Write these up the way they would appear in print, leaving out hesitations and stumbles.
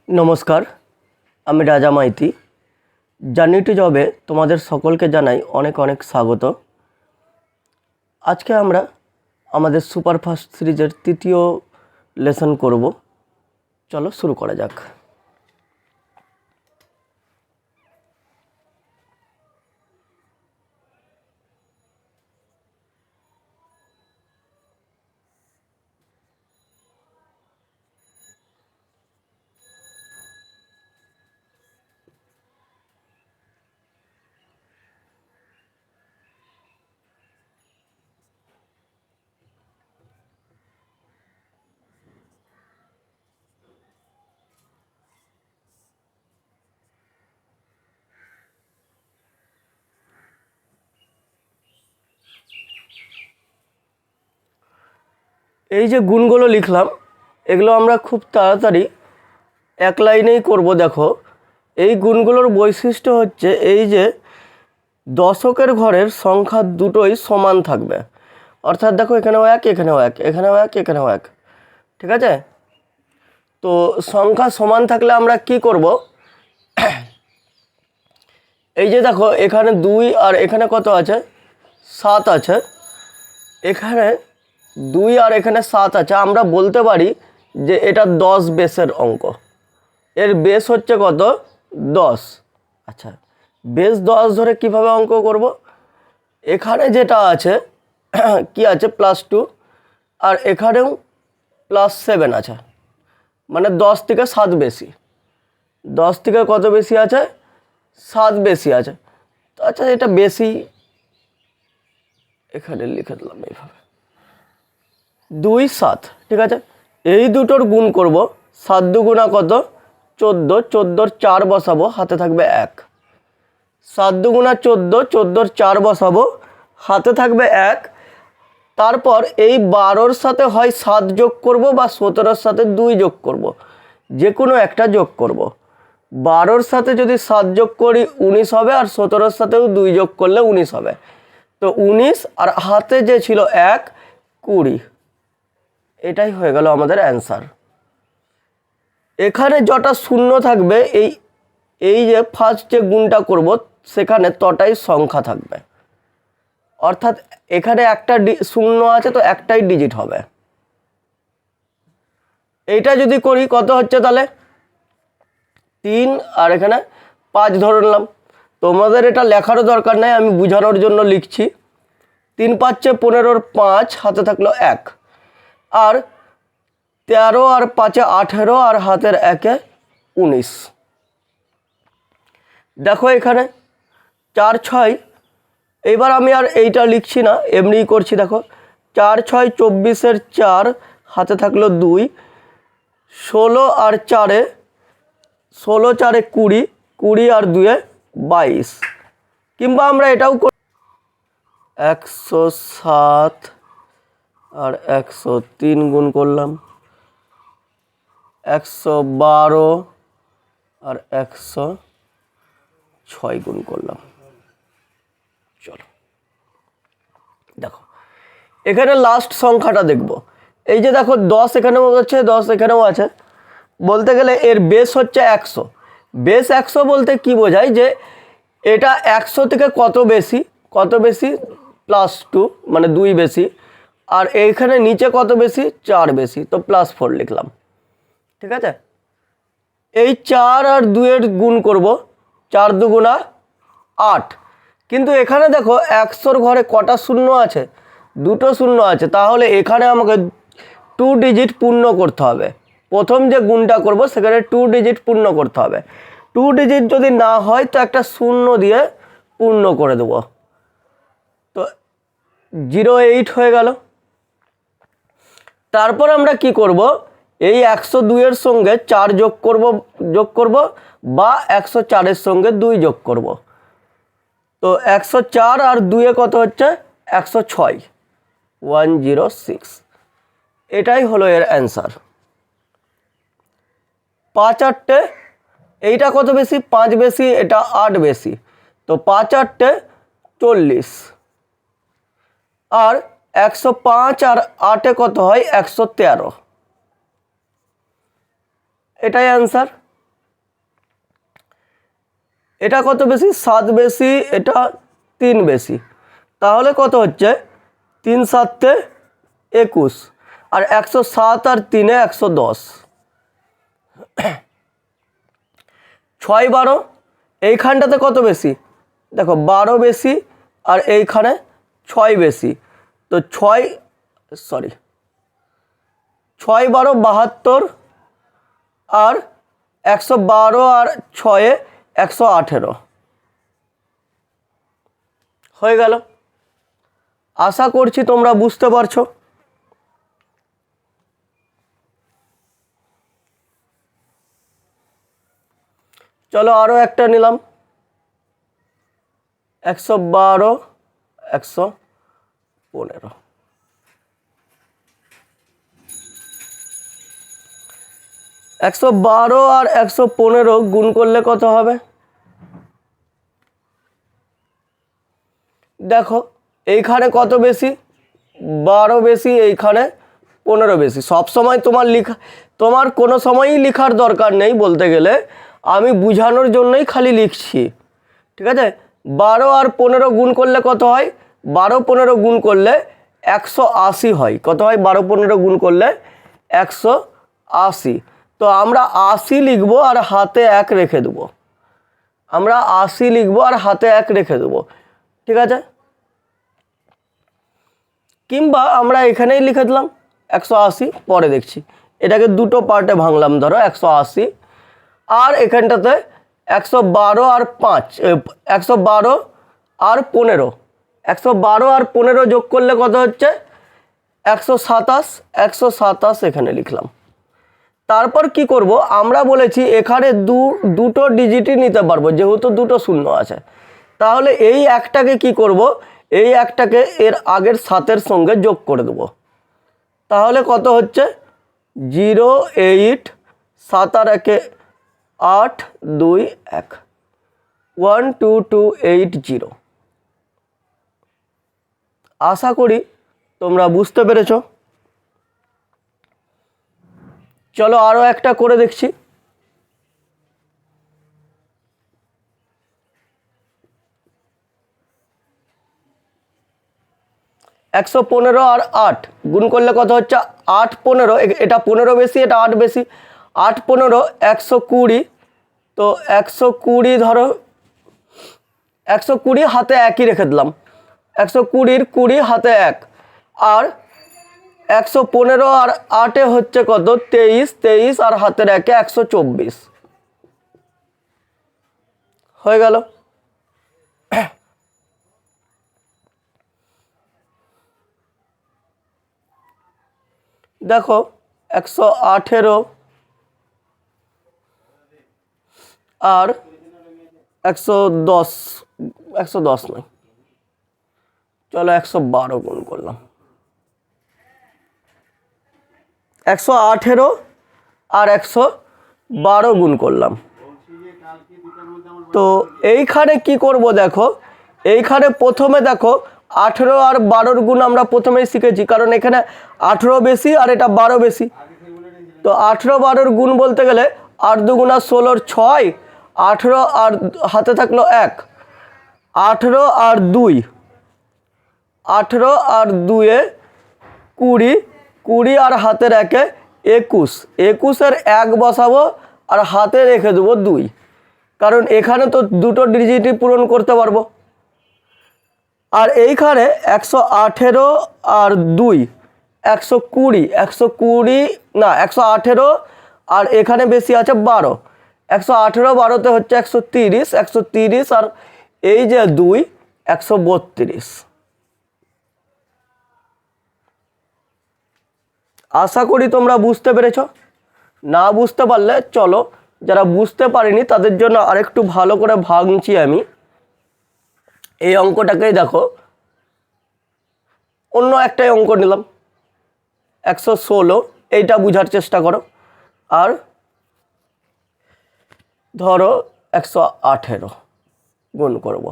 নমস্কার, আমি রাজা মাইতি। জার্নি টু জবে তোমাদের সকলকে জানাই অনেক অনেক স্বাগত। আজকে আমরা আমাদের সুপারফাস্ট সিরিজের তৃতীয় লেসন করব। চলো শুরু করা যাক। এই যে গুণগুলো লিখলাম, এগুলো আমরা খুব তাড়াতাড়ি এক লাইনেই করব। দেখো, এই গুণগুলোর বৈশিষ্ট্য হচ্ছে এই যে দশকের ঘরের সংখ্যা দুটোই সমান থাকবে। অর্থাৎ দেখো, এখানেও এক, এখানেও এক, এখানেও এক, এখানেও এক। ঠিক আছে? তো সংখ্যা সমান থাকলে আমরা কি করব? এই যে দেখো, এখানে 2 আর এখানে কত আছে? 7 আছে। এখানে 2 আর এখানে 7 আছে। আমরা বলতে পারি যে এটা 10 বেসের অঙ্ক। এর বেস হচ্ছে কত? 10। আচ্ছা, বেস 10 ধরে কিভাবে অঙ্ক করব? এখানে যেটা আছে কি আছে? +2, আর এখানেও +7 আছে। মানে 10 থেকে 7 বেশি। 10 থেকে কত বেশি আছে? 7 বেশি আছে। তো আচ্ছা, এটা বেশি এখানে লিখে দিলাম এইভাবে, 2, 7। ঠিক আছে, এই দুটোর গুণ করব। 7 দুগুণা কত? 14। 14-র 4 বসাবো, হাতে থাকবে 1। 7 দুগুণা 14, 14-র 4 বসাবো, হাতে থাকবে 1। তারপর এই 12-র সাথে হয় 7 যোগ করব বা 17-র সাথে 2 যোগ করব, যে কোনো একটা যোগ করব। 12-র সাথে যদি 7 যোগ করি 19 হবে, আর 17-র সাথেও 2 যোগ করলে 19 হবে। তো 19 আর হাতে যে ছিল 1, 20। এটাই হয়ে গেল আমাদের অ্যান্সার। এখানে যটা শূন্য থাকবে, এই যে ফার্স্ট যে গুণটা করব সেখানে তটাই সংখ্যা থাকবে। অর্থাৎ এখানে একটা শূন্য আছে, তো একটাই ডিজিট হবে। এইটা যদি করি কত হচ্ছে তাহলে? 3 আর এখানে 5 ধরে নিলাম। তোমাদের এটা লেখারও দরকার নেই, আমি বোঝানোর জন্য লিখছি। 3 × 5 = 15-র 5, হাতে থাকলো 1। আর 13 আর 5 = 18, আর হাতের 1 = 19। দেখো এখানে 4, 6। এইবার আমি আর এইটা লিখছি না, এমনিই করছি। দেখো, 4, 6 = 24-এর 4, হাতে থাকলো 2। 16 আর 4-এ 16, 4-এ 20, 20 আর 2-এ 22। কিংবা আমরা এটাও 107 আর 103 গুণ করলাম, 112 আর 106 গুণ করলাম। চলো দেখো, এখানে লাস্ট সংখ্যাটা দেখব। এই যে দেখো, 10 এখানেও আছে, 10 এখানেও আছে। বলতে গেলে এর বেস হচ্ছে 100। বেস 100 বলতে কি বোঝায়? যে এটা 100 থেকে কত বেশি? কত বেশি? +2, মানে 2 বেশি। আর এইখানে নিচে কত বেশি? 4 বেশি। তো +4 লিখলাম। ঠিক আছে, এই 4 আর 2-এর গুণ করব। 4 দুগুণা 8। কিন্তু এখানে দেখো, 100-র ঘরে কটা শূন্য আছে? 2টো শূন্য আছে। তাহলে এখানে আমাকে 2 ডিজিট পূর্ণ করতে হবে। প্রথম যে গুণটা করব সেখানে 2 ডিজিট পূর্ণ করতে হবে। 2 ডিজিট যদি না হয় তো একটা শূন্য দিয়ে পূর্ণ করে দেব। তো 08 হয়ে গেল। তারপর আমরা কি করব? এই 102-এর সঙ্গে 4 যোগ করব বা 104-এর সঙ্গে 2 যোগ করব। তো 104 আর 2-এ কত হচ্ছে? 106, 106। এটাই হলো এর অ্যান্সার। 5 8-টে, এইটা কত বেশি? 5 বেশি, এটা 8 বেশি। তো 5 8-টে 40। আর 105 আর 8-এ কত হয়? 113। এটাই অ্যান্সার। এটা কত বেশি? 7 বেশি, এটা 3 বেশি, তাহলে কত হচ্ছে? 3 7 21, আর 107 আর 3 110। 6 12, এইখানটাতে কত বেশি? দেখো 12 বেশি আর এইখানে 6 বেশি, তো 6 12 72, আর 112 আর 6 118 হয়ে গেল। আশা করছি তোমরা বুঝতে পারছো। চলো আরও একটা নিলাম, 112 115। 112 আর 115 গুণ করলে কত হবে? দেখো এইখানে কত বেশি? 12 বেশি, এইখানে 15 বেশি। সব সময় তোমার কোনো সময়ই লেখার দরকার নেই বলতে গেলে, আমি বোঝানোর জন্যই খালি লিখছি, ঠিক আছে? 12 আর 15 গুণ করলে কত হয়? 12 15 গুণ করলে 180 হয়। কত হয়? 12 15 গুণ করলে 180। তো আমরা 80 লিখবো আর হাতে 1 রেখে দেবো। আমরা 80 লিখবো আর হাতে 1 রেখে দেবো, ঠিক আছে? কিংবা আমরা এখানেই লিখে দিলাম 180, পরে দেখছি। এটাকে দুটো পার্টে ভাঙলাম, ধরো 180, আর এখানটাতে 112 আর 5, 112 আর 15, 112 আর 15 যোগ করলে কত হচ্ছে? 127, 127 এখানে লিখলাম। তারপর কি করব? আমরা বলেছি এখানে দুটো ডিজিটই নিতে পারবো, যেহেতু দুটো শূন্য আছে। তাহলে এই একটাকে কি করব? এই একটাকে এর আগের 7-এর সঙ্গে যোগ করে দেব। তাহলে কত হচ্ছে? 0 8 7 আর 1 8 2 1 1 2 2 8 0। আশা করি তোমরা বুঝতে পেরেছো। চলো আরও একটা করে দেখছি। 115 আর 8 গুণ করলে কত হচ্ছে? 8 15, এটা 15 বেশি, এটা 8 বেশি। 8 15 120, তো 120 ধরো, 120 হাতে 1ই রেখে দিলাম। 120 20 হাতে 1, আর 115 আর 8 হচ্ছে কত? 23, 23 আর হাতের 1 124 হয়ে গেল। দেখো 118 আর 110, 110 নয়, চলো 112 গুণ করলাম। 118 আর 112 গুণ করলাম। তো এইখানে কি করব? দেখো এইখানে প্রথমে দেখো 18 আর 12 গুণ আমরা প্রথমেই শিখেছি, কারণ এখানে 18 বেশি আর এটা 12 বেশি। তো 18 12 গুণ বলতে গেলে 8 2 16 6, 18 আর হাতে থাকলো 1, 18 আর 2, 18 আর 2 20, 20 আর হাতের 1 21, 21-এর 1 বসাবো আর হাতে রেখে দেবো 2, কারণ এখানে তো দুটো ডিজিটই পূরণ করতে পারবো। আর এইখানে 118 আর 2 120, 120 না 118, আর এখানে বেশি আছে 12, 118 12তে হচ্ছে 130, 130 আর এই যে 2 132। আশা করি তোমরা বুঝতে পেরেছো। না বুঝতে পারলে চলো, যারা বুঝতে পারেনি তাদের জন্য আরেকটু ভালো করে ভাঙছি আমি। এই অঙ্কটাকেই দেখো, অন্য একটাই অঙ্ক নিলাম 116, এইটা বোঝার চেষ্টা করো। আর ধরো 118 গুণ করব।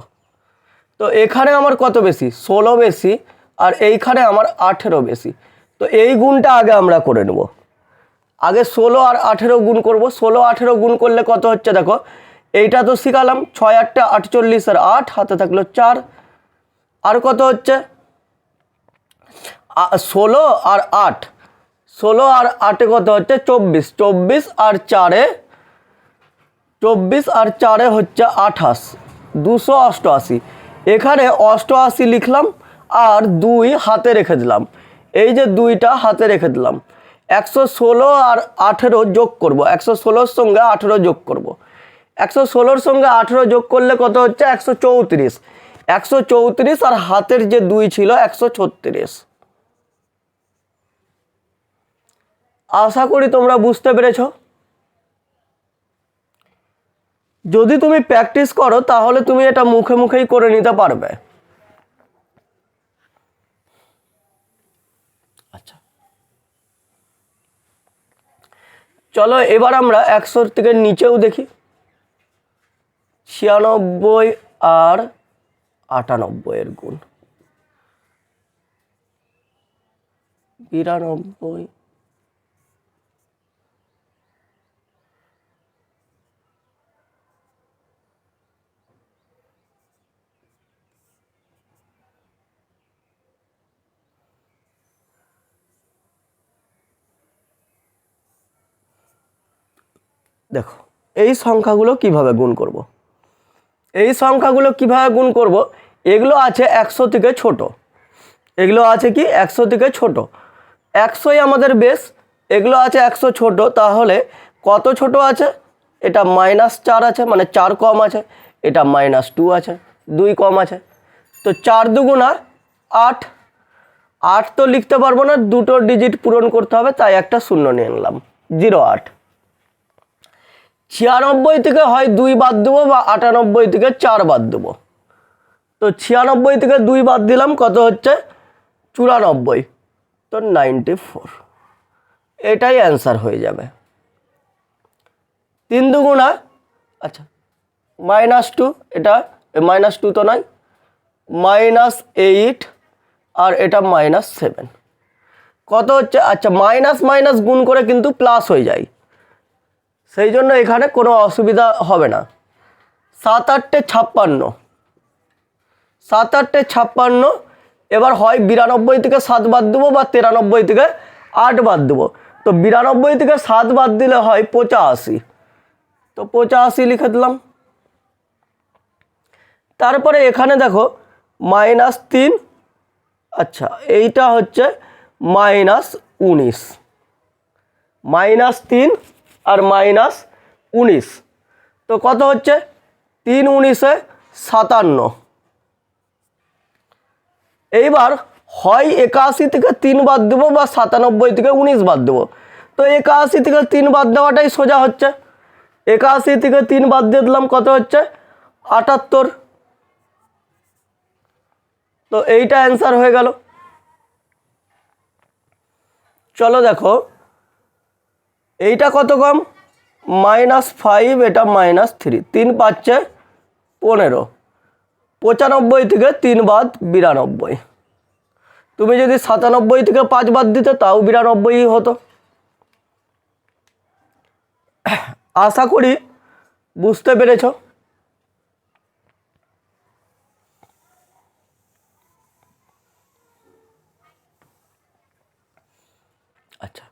তো এখানে আমার কত বেশি? 16 বেশি, আর এইখানে আমার 18 বেশি। তো এই গুণটা আগে আমরা করে নেব। আগে 16 আর 18 গুণ করব। 16 18 গুণ করলে কত হচ্ছে? দেখো এইটা তো শিখালাম, 6 8 48 আর 8 হাতে থাকলো 4। আর কত হচ্ছে 16 আর 8, 16 আর 8 কত হচ্ছে 24, 24 আর 4-এ 24 আর 4-এ হচ্ছে 28, 288। এখানে 88 লিখলাম আর 2 হাতে রেখে দিলাম, এই যে 2টা হাতে রেখে দিলাম। 116 আর 18 যোগ করব, 116-র সঙ্গে 18 যোগ করব। 116-র সঙ্গে 18 যোগ করলে কত হচ্ছে 134, 134 আর হাতের যে 2 ছিল 136। আশা করি তোমরা বুঝতে পেরেছ। যদি তুমি প্র্যাকটিস করো তাহলে তুমি এটা মুখে মুখেই করে নিতে পারবে। আচ্ছা, চলো এবার আমরা 100 থেকে নিচেও দেখি। 96 আর 98 এর গুণ, 92। দেখো এই সংখ্যাগুলো কিভাবে গুণ করব, এই সংখ্যাগুলো কিভাবে গুণ করব, এগুলো আছে 100 থেকে ছোট, এগুলো আছে কি 100 থেকে ছোট, 100ই আমাদের বেস, এগুলো আছে 100 ছোট। তাহলে কত ছোট আছে, এটা -4 আছে, মানে 4 কম আছে, এটা -2 আছে, 2 কম আছে। তো 4 দুগুণা 8, 8 তো লিখতে পারবো না, দুটো ডিজিট পূরণ করতে হবে, তাই একটা শূন্য নিয়ে নিলাম, 08। 96 থেকে হয় 2 বাদ দেবো বা 98 থেকে 4 বাদ দেবো। তো 96 থেকে 2 বাদ দিলাম, কত হচ্ছে 94, তো 94। এটাই অ্যান্সার হয়ে যাবে। 3 দুগুণা, আচ্ছা -2, এটা -2 তো নয়, -8 আর এটা -7, কত হচ্ছে, আচ্ছা মাইনাস মাইনাস গুণ করে কিন্তু প্লাস হয়ে যায়, সেই জন্য এখানে কোনো অসুবিধা হবে না। 7 8 56, 7 8 56। এবার হয় 92 থেকে 7 বাদ দেবো বা 93 থেকে 8 বাদ দেবো। তো 92 থেকে 7 বাদ দিলে হয় 85, তো 85 লিখে দিলাম। তারপরে এখানে দেখো -3, আচ্ছা এইটা হচ্ছে -19, -3 আর -19, তো কত হচ্ছে 3 19 57। এইবার হয় 81 থেকে 3 বাদ দেবো বা 97 থেকে 19 বাদ দেবো। তো 81 থেকে 3 বাদ দেওয়াটাই সোজা হচ্ছে, 81 থেকে 3 বাদ দিয়ে দিলাম, কত হচ্ছে 78। তো এইটা অ্যান্সার হয়ে গেল। চলো দেখো এইটা কত কম, -5, এটা -3, 3 5 15, 95 থেকে 3 বাদ 92। তুমি যদি 97 থেকে 5 বাদ দিতে তাও 92ই হতো। আশা করি বুঝতে পেরেছ। আচ্ছা,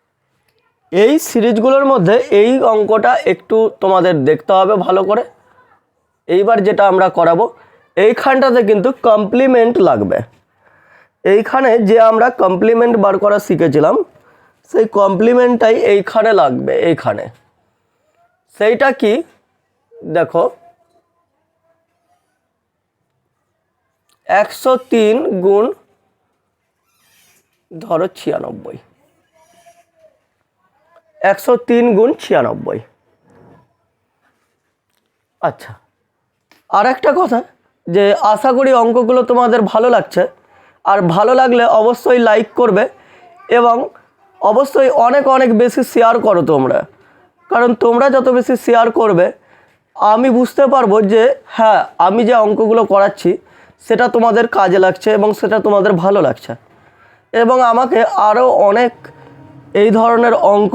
এই সিরিজগুলোর মধ্যে এই অঙ্কটা একটু তোমাদের দেখতে হবে ভালো করে। এইবার যেটা আমরা করাবো, এইখানটাতে কিন্তু কমপ্লিমেন্ট লাগবে। এইখানে যে আমরা কমপ্লিমেন্ট বার করা শিখেছিলাম, সেই কমপ্লিমেন্টটাই এইখানে লাগবে। এইখানে সেইটা কি দেখো, 103 গুণ ধরো 96, 103 গুণ 96। আচ্ছা, আর একটা কথা, যে আশা করি অঙ্কগুলো তোমাদের ভালো লাগছে, আর ভালো লাগলে অবশ্যই লাইক করবে এবং অবশ্যই অনেক অনেক বেশি শেয়ার করো তোমরা, কারণ তোমরা যত বেশি শেয়ার করবে আমি বুঝতে পারবো যে হ্যাঁ আমি যে অঙ্কগুলো করাচ্ছি সেটা তোমাদের কাজে লাগছে এবং সেটা তোমাদের ভালো লাগছে, এবং আমাকে আরও অনেক এই ধরনের অঙ্ক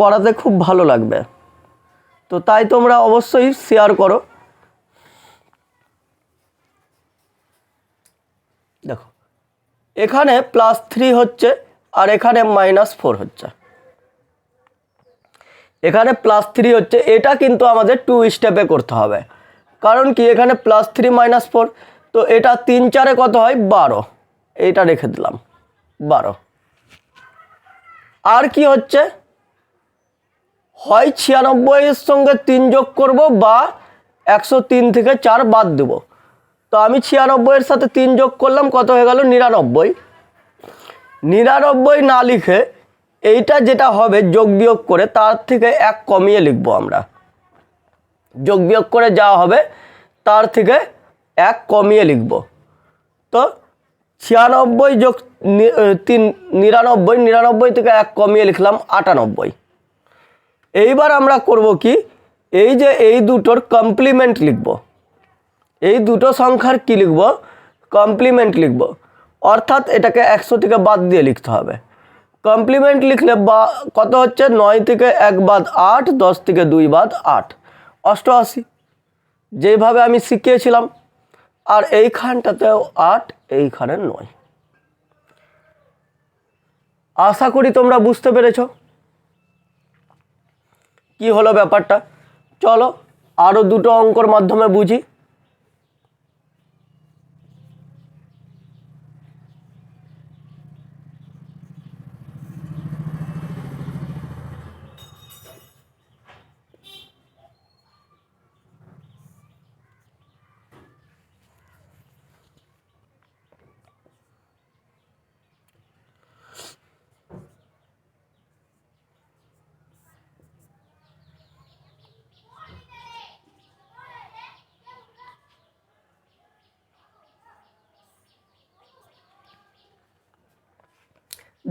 করাতে খুব ভালো লাগবে। তো তাই তোমরা অবশ্যই শেয়ার করো। দেখো এখানে +3 হচ্ছে আর এখানে -4 হচ্ছে, এখানে +3 হচ্ছে, এটা কিন্তু আমাদের 2 স্টেপে করতে হবে। কারণ কি এখানে +3 -4, তো এটা 3 4 কত হয় 12, এইটা রেখে দিলাম 12। আর কি হচ্ছে, হয় 96 এর সঙ্গে 3 যোগ করব বা 103 থেকে 4 বাদ দেব। তো আমি 96 এর সাথে 3 যোগ করলাম, কত হয়ে গেল 99। 99 না লিখে এইটা যেটা হবে যোগ বিয়োগ করে তার থেকে 1 কমিয়ে লিখবো আমরা। যোগ বিয়োগ করে যা হবে তার থেকে 1 কমিয়ে লিখব। তো 96 যোগ 3 99, 99 থেকে 1 কমিয়ে লিখলাম 98। এইবার আমরা করব কি, এই যে এই দুটোর কমপ্লিমেন্ট লিখব, এই দুটো সংখ্যার কি লিখব, কমপ্লিমেন্ট লিখব। অর্থাৎ এটাকে 100 থেকে বাদ দিয়ে লিখতে হবে। কমপ্লিমেন্ট লিখলে বা কত হচ্ছে, 9 থেকে 1 বাদ 8, 10 থেকে 2 বাদ 8, 88, যেভাবে আমি শিখিয়েছিলাম। আর এইখানটাতেও 8, এইখানে 9। আশা করি তোমরা বুঝতে পেরেছ কি হলো ব্যাপারটা। চলো আরও দুটো অঙ্কর মাধ্যমে বুঝি।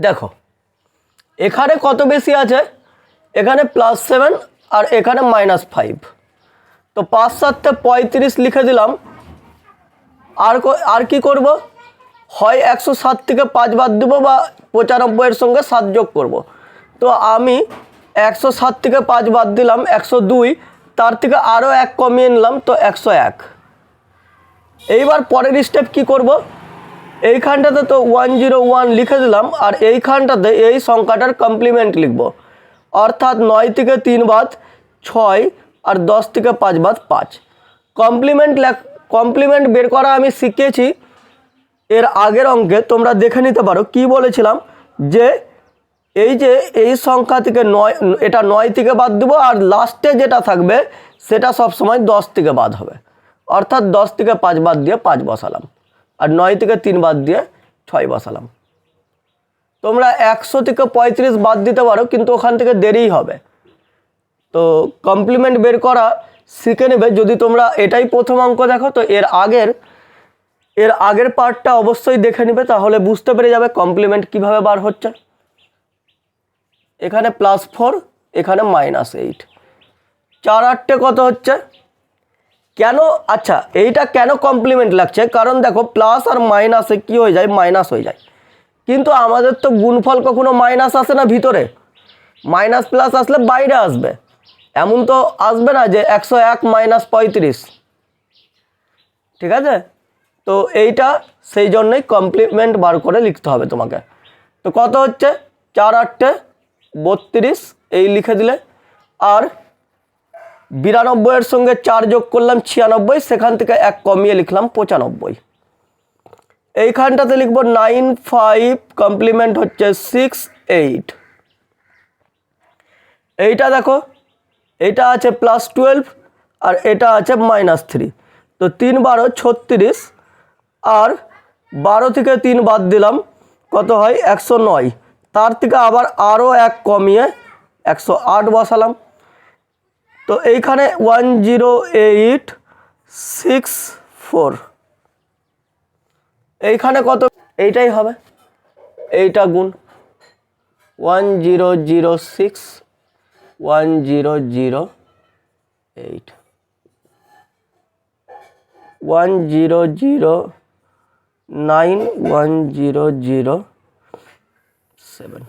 দেখো এখানে কত বেশি আছে, এখানে +7 আর এখানে -5। তো 5 7 35 লিখে দিলাম। আর কি করব, হয় 107 থেকে 5 বাদ দেবো বা 95 এর সঙ্গে 7 যোগ করব। তো আমি 107 থেকে 5 বাদ দিলাম 102, তার থেকে আরও 1 কমিয়ে নিলাম, তো 101। এইবার পরের স্টেপ কি করব, এইখানটাতে তো 101 লিখে দিলাম, আর এইখানটাতে এই সংখ্যাটার কমপ্লিমেন্ট লিখব। অর্থাৎ 9 থেকে 3 বাদ 6 আর 10 থেকে 5 বাদ 5। কমপ্লিমেন্ট বের করা আমি শিখিয়েছি এর আগের অঙ্কে, তোমরা দেখে নিতে পারো। কি বলেছিলাম, যে এই সংখ্যা থেকে 9, এটা 9 থেকে বাদ দেবো, আর লাস্টে যেটা থাকবে সেটা সবসময় 10 থেকে বাদ হবে। অর্থাৎ 10 থেকে 5 বাদ দিয়ে 5 বসালাম, আর 9 থেকে 3 বাদ দিয়ে 6 বসালাম। তোমরা 100 থেকে 35 বাদ দিতে পারো, কিন্তু ওখান থেকে দেরিই হবে। তো কমপ্লিমেন্ট বের করা শিখে নেবে। যদি তোমরা এটাই প্রথম অঙ্ক দেখো, তো এর আগের পার্টটা অবশ্যই দেখে নেবে, তাহলে বুঝতে পেরে যাবে কমপ্লিমেন্ট কিভাবে বার হচ্ছে। এখানে +4, এখানে -8, 4 8 কত হচ্ছে, কেন, আচ্ছা এইটা কেন কমপ্লিমেন্ট লাগছে, কারণ দেখো প্লাস আর মাইনাসে কি হয়ে যায়, মাইনাস হয়ে যায়। কিন্তু আমাদের তো গুণফল কখনো মাইনাস আসে না ভিতরে, মাইনাস প্লাস আসলে বাইরে আসবে। এমন তো আসবে না যে 101 - 35, ঠিক আছে। তো এইটা সেই জন্যই কমপ্লিমেন্ট বার করে লিখতে হবে তোমাকে। তো কত হচ্ছে, 4 8 32, এই লিখে দিলে। আর 92 এর সঙ্গে 4 যোগ করলাম 96, সেখান থেকে 1 কমিয়ে লিখলাম 95। এইখানটাতে লিখব 9 5, কমপ্লিমেন্ট হচ্ছে 6 8। এইটা দেখো, এইটা আছে +12 আর এটা আছে -3, তো 3 12 36, আর 12 থেকে 3 বাদ দিলাম, কত হয় 109। তার থেকে আবার আরও 1 কমিয়ে 108 বসালাম। তো এইখানে 10864, এইখানে কত, এইটাই হবে, এইটা গুণ 1006 1008 1009 1007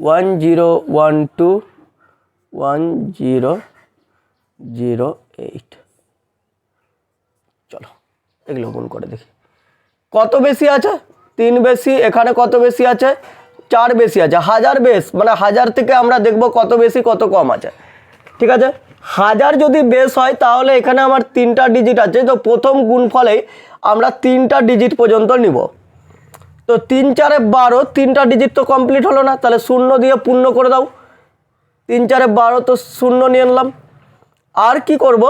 1012 1008। চলো এগুলো গুণ করে দেখি কত বেশি আছে, 3 বেশি, এখানে কত বেশি আছে, 4 বেশি আছে, 1000 বেশ, মানে 1000 থেকে আমরা দেখব কত বেশি কত কম আছে। ঠিক আছে, 1000 যদি বেশ হয় তাহলে এখানে আমার 3টা ডিজিট আছে, তো প্রথম গুণফলেই আমরা 3টা ডিজিট পর্যন্ত নিব। তো 3 4 12, 3টা ডিজিট তো কমপ্লিট হলো না, তাহলে 0 দিয়ে পূর্ণ করে দাও। 3 4 12, তো 0 নিয়ে নিলাম। আর কি করব,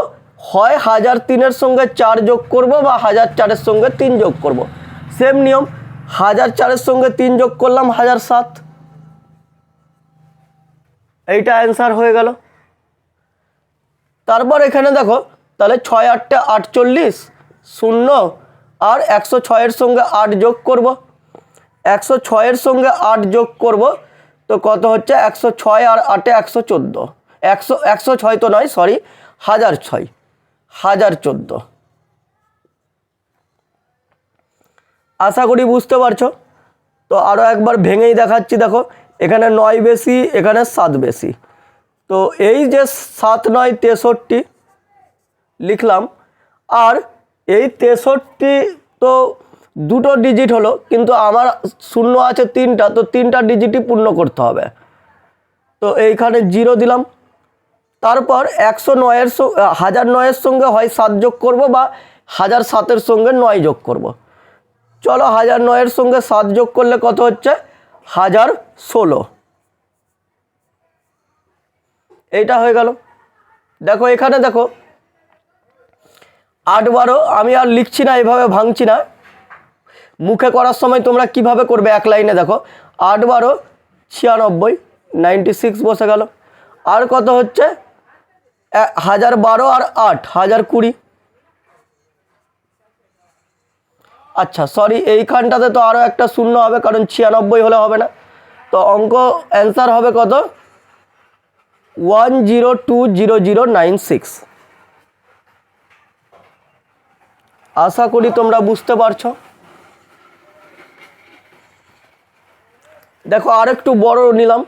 হয় 1003-এর সঙ্গে 4 যোগ করব বা 1004-এর সঙ্গে 3 যোগ করব। সেম নিয়ম, 1004-এর সঙ্গে 3 যোগ করলাম 1007। এইটা অ্যান্সার হয়ে গেল। তারপর এখানে দেখো, তাহলে 6 8 48, 0 আর 106-এর সঙ্গে 8 যোগ করব। 106-এর সঙ্গে 8 যোগ করব, তো কত হচ্ছে, 106 আর 8 114, 106 তো নয়, সরি, 1006, 1014। আশা করি বুঝতে পারছো। তো আরও একবার ভেঙেই দেখাচ্ছি, দেখো এখানে 9 বেশি, এখানে 7 বেশি। তো এই যে 7 9 63 লিখলাম, আর এই 63 তো দুটো ডিজিট হলো, কিন্তু আমার 0 আছে 3টা, তো 3টা ডিজিটই পূর্ণ করতে হবে। তো এইখানে 0 দিলাম। তারপর 109-এর 1009-এর সঙ্গে হয় 7 যোগ করব বা 1007-এর সঙ্গে 9 যোগ করব। চলো 1009-এর সঙ্গে 7 যোগ করলে কত হচ্ছে, 1016। এইটা হয়ে গেল। দেখো এখানে দেখো 8 12, আমি আর লিখছি না, এইভাবে ভাঙছি না, মুখে করার সময় তোমরা কিভাবে করবে এক লাইনে দেখো। 8 12 96, 96 বসে গেল। আর কত হচ্ছে, 1012 আর 8 1020। আচ্ছা সরি, এইখানটাতে তো আরও একটা 0 হবে, কারণ 96 হলে হবে না। তো অঙ্ক অ্যান্সার হবে কত, 10200096। আশা করি তোমরা বুঝতে পারছো। দেখো আর একটু বড় নিলাম।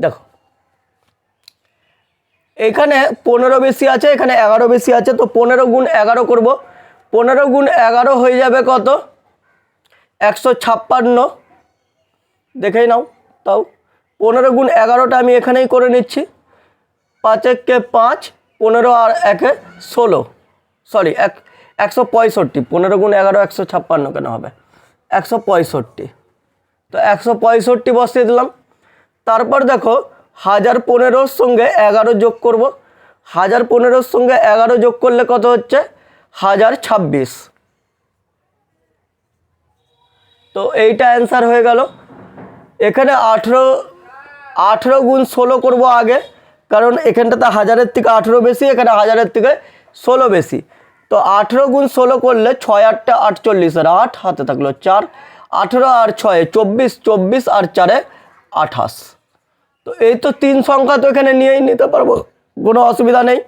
দেখো এখানে 15 বেশি আছে, এখানে 11 বেশি আছে, তো 15 গুণ 11 করব। 15 গুণ 11 হয়ে যাবে কত, 156। দেখেই নাও তাও। 15 গুণ 11টা আমি এখানেই করে নিচ্ছি। 5 একে 5, 15 আর 1-এ 16, সরি 165। 15 গুণ 11 156 কেন হবে, 165। তো 165 বসিয়ে দিলাম। তারপর দেখো 1015-র সঙ্গে 11 যোগ করব। 1015-র সঙ্গে 11 যোগ করলে কত হচ্ছে, 1026। তো এইটা অ্যান্সার হয়ে গেল। এখানে 18 গুণ 16 করব আগে, কারণ এখানটাতে 1000-এর থেকে 18 বেশি, এখানে 1000-এর থেকে 16 বেশি। তো 18 গুণ 16 করলে 6 8 48 আর 8 হাতে থাকলো 4, 18 আর 6 24, 24 আর 4 28। তো এই তো 3 সংখ্যা তো এখানে নিয়েই নিতে পারবো, কোনো অসুবিধা নেই।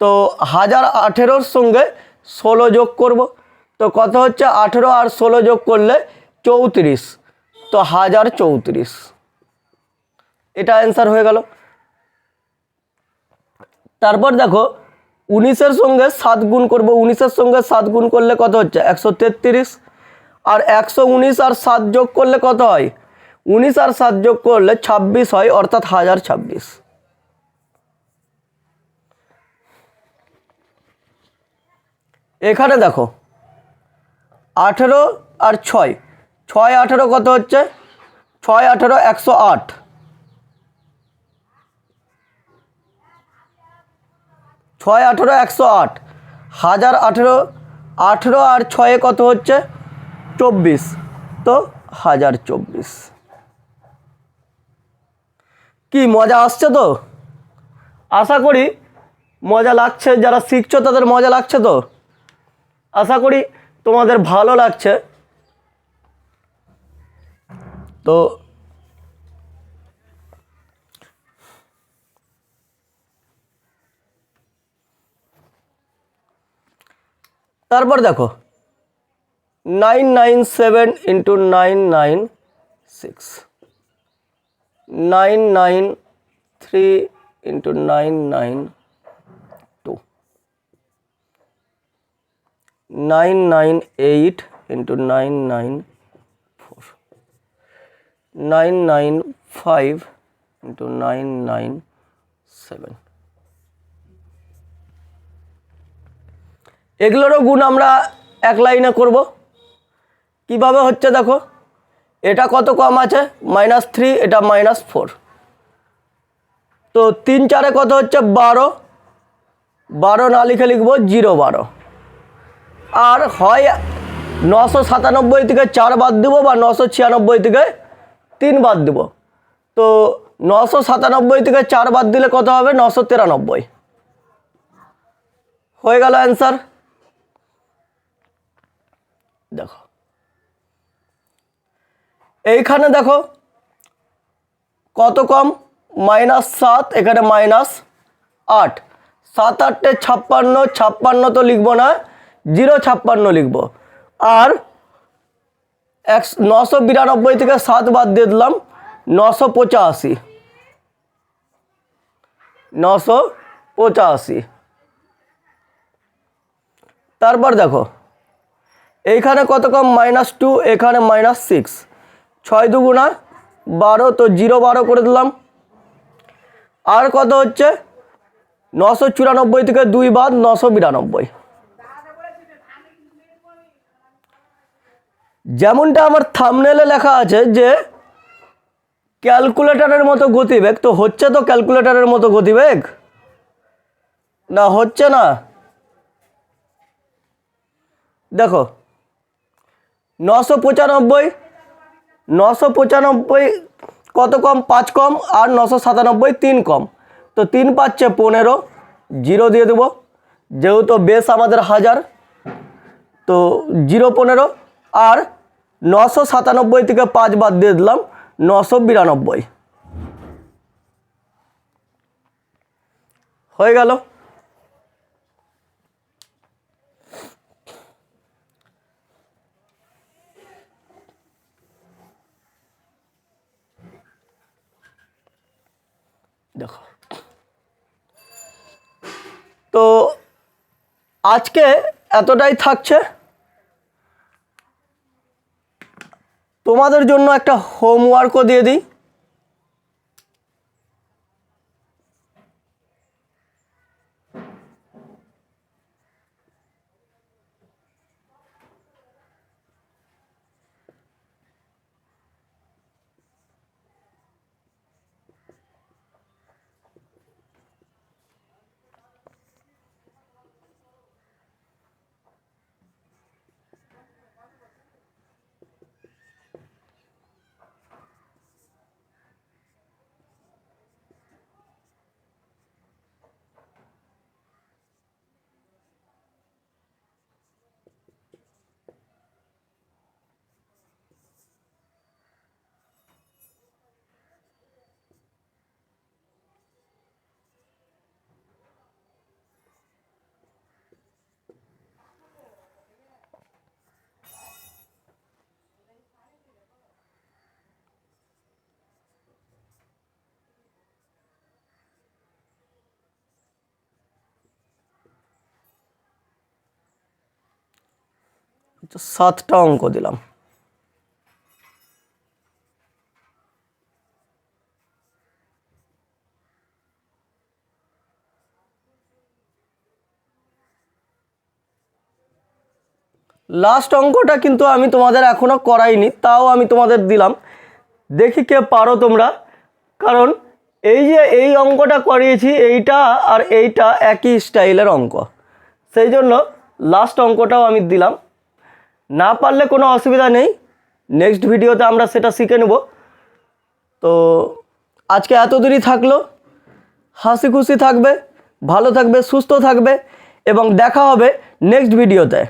তো 1018-র সঙ্গে 16 যোগ করব। তো কত হচ্ছে, 18 আর 16 যোগ করলে 34, তো 1034। এটা অ্যান্সার হয়ে গেল। তারপর দেখো 19-এর সঙ্গে 7 গুণ করব। 19-এর সঙ্গে 7 গুণ করলে কত হচ্ছে, 133। আর 119 আর 7 যোগ করলে কত হয়, 19 আর 7 যোগ করলে 26 হয়, অর্থাৎ 1026। এখানে দেখো 18 আর 6, 6 18 কত হচ্ছে, 6 18 108। ছয় 18 108, 1018, 18 আর 6 কত হচ্ছে 24, তো 1024। কি মজা আসছে তো? আশা করি মজা লাগছে, যারা শিখছো তাদের মজা লাগছে তো, আশা করি তোমাদের ভালো লাগছে। তো তারপর দেখো 997 ইন্টু 996, 993 ইন্টু 992, 998 ইন্টু 994, 995 ইন্টু 997। এগুলোরও গুণ আমরা এক লাইনে করব। কিভাবে হচ্ছে দেখো, এটা কত কম আছে -3, এটা -4, তো 3 4 কত হচ্ছে 12, 12 না লিখে লিখবো 012। আর হয় 997 থেকে 4 বাদ দেবো বা 996 থেকে 3 বাদ দেবো। তো 997 থেকে 4 বাদ দিলে কত হবে 993, হয়ে গেল অ্যান্সার। দেখো এইখানে দেখো কত কম -7, এখানে -8, 7 8 56, 56 তো লিখবো না, 056 লিখবো। আর 992 থেকে 7 বাদ দিয়ে দিলাম 985, 985। তারপর দেখো এইখানে কত কম -2, এখানে -6, 6 2 12, তো 012 করে দিলাম। আর কত হচ্ছে 994 থেকে 2 বাদ 992। যেমনটা আমার থাম্বনেলে লেখা আছে যে ক্যালকুলেটরের মতো গতিবেগ, তো হচ্ছে তো ক্যালকুলেটরের মতো গতিবেগ না, হচ্ছে না। দেখো 995, 995 কত কম 5 কম, আর 997 3 কম, তো 3 পাচ্ছে 15, 0 দিয়ে দেবো, যেহেতু বেস আমাদের 1000, তো 0 15। আর 997 থেকে 5 বাদ দিয়ে দিলাম 992, হয়ে গেল। দেখো তো আজকে এতটাই থাকছে। তোমাদের জন্য একটা হোমওয়ার্কও দিয়ে দিই। তো 7টা অঙ্ক দিলাম। লাস্ট অঙ্কটা কিন্তু আমি তোমাদের এখনো করাইনি, তাও আমি তোমাদের দিলাম, দেখি কে পারো তোমরা। কারণ এই যে এই অঙ্কটা করিয়েছি, এইটা আর এইটা একই স্টাইলের অঙ্ক, সেই জন্য লাস্ট অঙ্কটাও আমি দিলাম। না পারলে কোনো অসুবিধা নেই, নেক্সট ভিডিওতে আমরা সেটা শিখে নেব। তো আজকে এত দূরই থাকলো। হাসি খুশি থাকবে, ভালো থাকবে, সুস্থ থাকবে এবং দেখা হবে নেক্সট ভিডিওতে।